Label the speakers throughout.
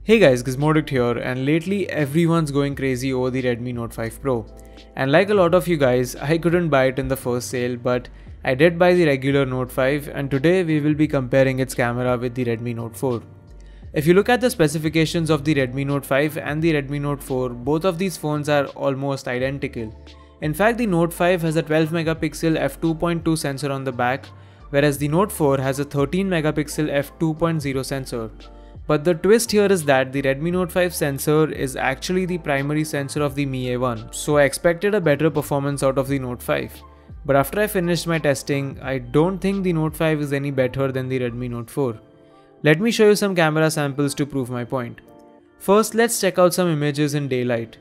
Speaker 1: Hey guys, Gizmodic here, and lately everyone's going crazy over the Redmi Note 5 Pro. And like a lot of you guys, I couldn't buy it in the first sale, but I did buy the regular Note 5, and today we will be comparing its camera with the Redmi Note 4. If you look at the specifications of the Redmi Note 5 and the Redmi Note 4, both of these phones are almost identical. In fact, the Note 5 has a 12 megapixel f2.2 sensor on the back, whereas the Note 4 has a 13 megapixel f2.0 sensor. But the twist here is that the Redmi Note 5 sensor is actually the primary sensor of the Mi A1, so I expected a better performance out of the Note 5. But after I finished my testing, I don't think the Note 5 is any better than the Redmi Note 4. Let me show you some camera samples to prove my point. First, let's check out some images in daylight.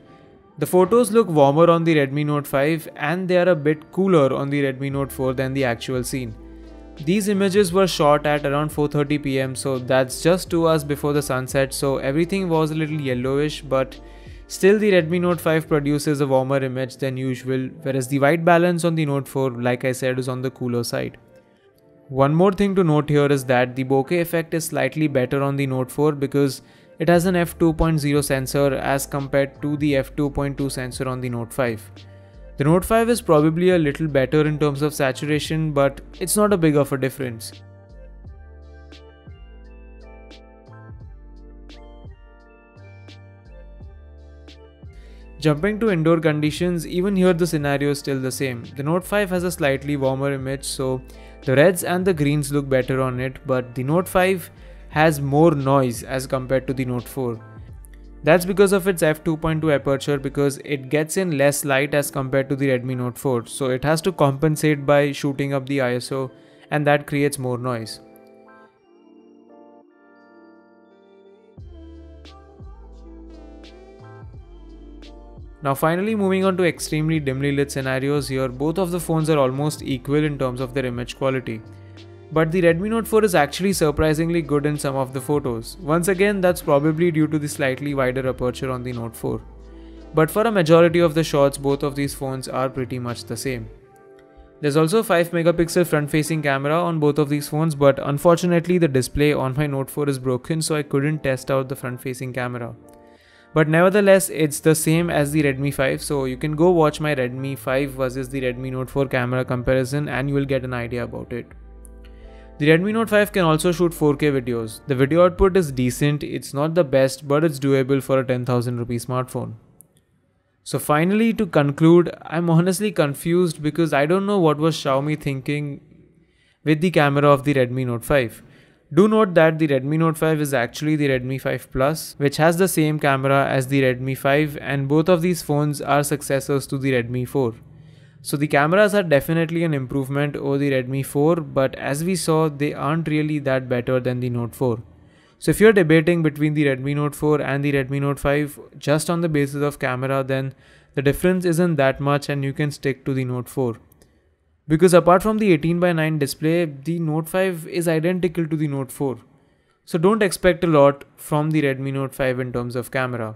Speaker 1: The photos look warmer on the Redmi Note 5 and they are a bit cooler on the Redmi Note 4 than the actual scene. These images were shot at around 4:30 PM, so that's just 2 hours before the sunset, so everything was a little yellowish, but still the Redmi Note 5 produces a warmer image than usual, whereas the white balance on the Note 4, like I said, is on the cooler side. One more thing to note here is that the bokeh effect is slightly better on the Note 4 because it has an f2.0 sensor as compared to the f2.2 sensor on the Note 5. The Note 5 is probably a little better in terms of saturation, but it's not a big of a difference. Jumping to indoor conditions, even here the scenario is still the same. The Note 5 has a slightly warmer image, so the reds and the greens look better on it, but the Note 5 has more noise as compared to the Note 4. That's because of its f2.2 aperture, because it gets in less light as compared to the Redmi Note 4, so it has to compensate by shooting up the ISO, and that creates more noise. Now finally, moving on to extremely dimly lit scenarios here, both of the phones are almost equal in terms of their image quality. But the Redmi Note 4 is actually surprisingly good in some of the photos. Once again, that's probably due to the slightly wider aperture on the Note 4. But for a majority of the shots, both of these phones are pretty much the same. There's also a 5 megapixel front-facing camera on both of these phones, but unfortunately the display on my Note 4 is broken, so I couldn't test out the front-facing camera. But nevertheless, it's the same as the Redmi 5, so you can go watch my Redmi 5 versus the Redmi Note 4 camera comparison and you will get an idea about it. The Redmi Note 5 can also shoot 4K videos. The video output is decent, it's not the best, but it's doable for a 10,000 rupee smartphone. So finally, to conclude, I'm honestly confused because I don't know what was Xiaomi thinking with the camera of the Redmi Note 5. Do note that the Redmi Note 5 is actually the Redmi 5 Plus, which has the same camera as the Redmi 5, and both of these phones are successors to the Redmi 4. So the cameras are definitely an improvement over the Redmi 4, but as we saw, they aren't really that better than the Note 4. So if you're debating between the Redmi Note 4 and the Redmi Note 5 just on the basis of camera, then the difference isn't that much and you can stick to the Note 4. Because apart from the 18:9 display, the Note 5 is identical to the Note 4. So don't expect a lot from the Redmi Note 5 in terms of camera.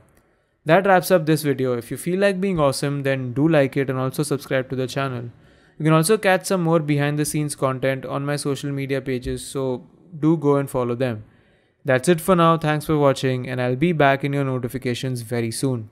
Speaker 1: That wraps up this video. If you feel like being awesome, then do like it and also subscribe to the channel. You can also catch some more behind the scenes content on my social media pages, so do go and follow them. That's it for now. Thanks for watching, and I'll be back in your notifications very soon.